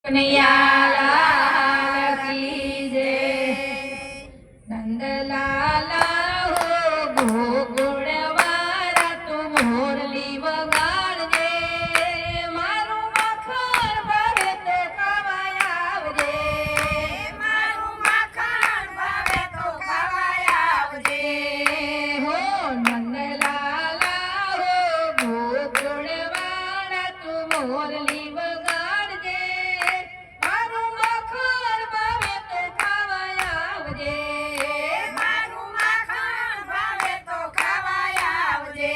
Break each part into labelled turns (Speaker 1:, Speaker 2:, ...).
Speaker 1: કનૈયાલાલ કી જય। નંદલાલ હો ગોકુળવાળા તું મોરલી વગાડજે, મારું માખણ ભાવે તો ખાવા આવજે,
Speaker 2: મારું માખણ ભાવે તો ખાવા આવજે।
Speaker 1: હો નંદલાલ હો ગોકુળવાળા તું મોરલી વગાડજે, મારું માખણ ભાવે તો ખાવા આવજે,
Speaker 2: મારું માખણ ભાવે તો ખાવા આવજે।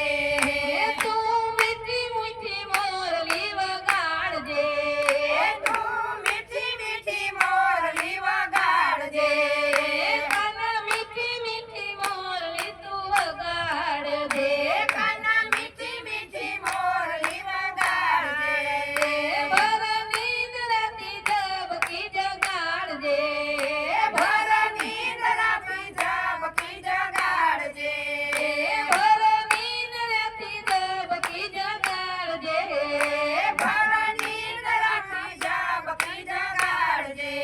Speaker 1: તું મીઠી મીઠી મોરલી વગાડજે,
Speaker 2: તું મીઠી મીઠી મોરલી વગાડજે।
Speaker 1: કાના મીઠી મીઠી મોરલી તું વગાડજે,
Speaker 2: કાના મીઠી મીઠી મોરલી વગાડજે।
Speaker 1: ભર નિંદ્રાથી ઝબકી જગાડજે,
Speaker 2: ભર નિંદ્રાથી ઝબકી જગાડજે।
Speaker 1: ભર નિંદ્રાથી ઝબકી જગાડજે,
Speaker 2: ભર નિંદ્રાથી ઝબકી જગાડજે।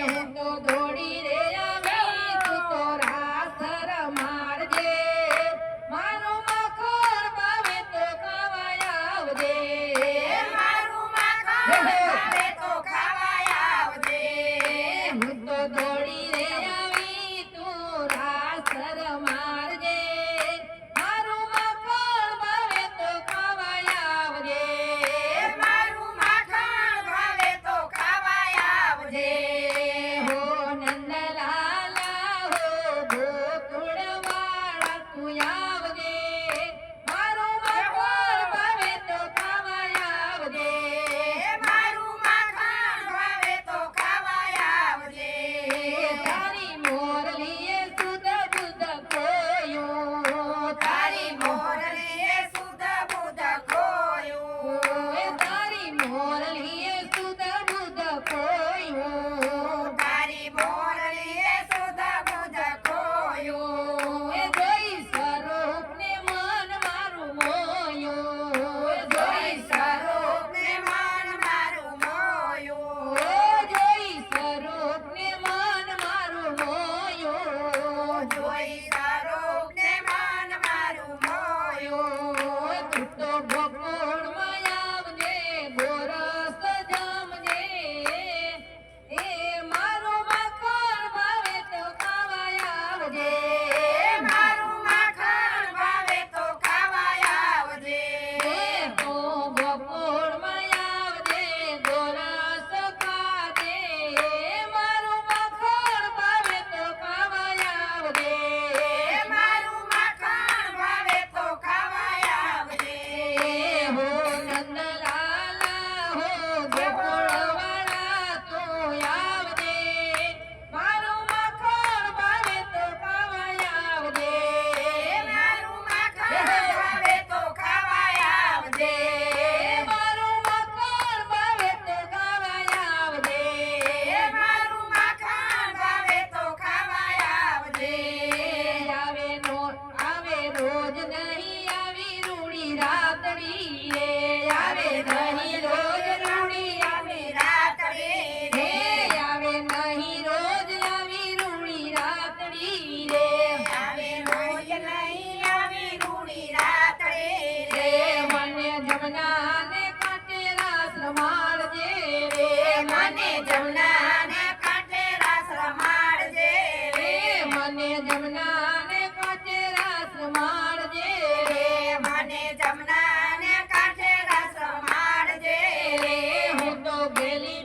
Speaker 1: હું તો દોડી રે આવી તું તો રાસ રમાડજે, મારું માખણ ભાવે તો ખાવા આવજે,
Speaker 2: મારું માખણ ભાવે તો ખાવા આવજે।
Speaker 1: હું તો દોડી રે આવી તું રાસ રમાડજે, મારું માખણ ભાવે તો ખાવા આવજે,
Speaker 2: મારું માખણ ભાવે તો ખાવા આવજે।
Speaker 1: હો નંદલાલ હો ગોકુળવાળા તું આવજે, મારું માખણ ભાવે તો ખાવા આવજે,
Speaker 2: મારું માખણ ભાવે તો ખાવા આવજે।
Speaker 1: તારી મોરલીએ સુધ બુધ ખોયું,
Speaker 2: તારી મોરલીએ સુધ બુધ ખોયું।
Speaker 1: તારી મોરલીએ સુધ બુધ ખોયું,
Speaker 2: તારી મોરલીએ સુધ બુધ ખોયું।
Speaker 1: જોઈ સ્વરૂપને મન મારું મોયું,
Speaker 2: જોઈ સ્વરૂપને મન મારું મોયું।
Speaker 1: જોઈ સ્વરૂપને મન મારું મોયું,
Speaker 2: જોઈ સ્વરૂપને મન મારું મોયું।
Speaker 1: તું તો ગોકુળમાં આવજે, ગોરસ જમજે, એ મારું માખણ ભાવે તો ખાવા આવજે,
Speaker 2: મારું માખણ ભાવે તો ખાવા આવજે।
Speaker 1: તો ગોકુળમાં આવજે, ગોરસ ખાજે, મારું માખણ ભાવે તો ખાવા આવજે,
Speaker 2: મારું માખણ ભાવે તો ખાવા આવજે।
Speaker 1: હો નંદલાલ હો ગોકુળવાળા તું આવજે, મારું માખણ ભાવે તો ખાવા આવજે,
Speaker 2: મારું માખણ ભાવે તો ખાવા આવજે।
Speaker 1: મારું માખણ ભાવે તો ખાવા આવજે,
Speaker 2: મારું માખણ ભાવે તો ખાવા આવજે।
Speaker 1: આવે રોજ નહીં આવી રૂડી રાતડી રે, આવે નહીં રોજ રૂડી
Speaker 2: આવી રાત્રે
Speaker 1: રે, આવે નહીં રોજ આવી રૂડી રાતડી રે,
Speaker 2: આવે રોજ નહીં આવી રૂડી રાત્રે
Speaker 1: રે મને જમનાને કાંઠે રાસ રમાડજે, રે
Speaker 2: મને જમનાને કાંઠે રાસ રમાડજે।
Speaker 1: રે મને જમનાને કાંઠે રાસ રમાડજે,
Speaker 2: મને જમનાને કાંઠે રાસ રમાડજે।
Speaker 1: રે હું તો ગેલી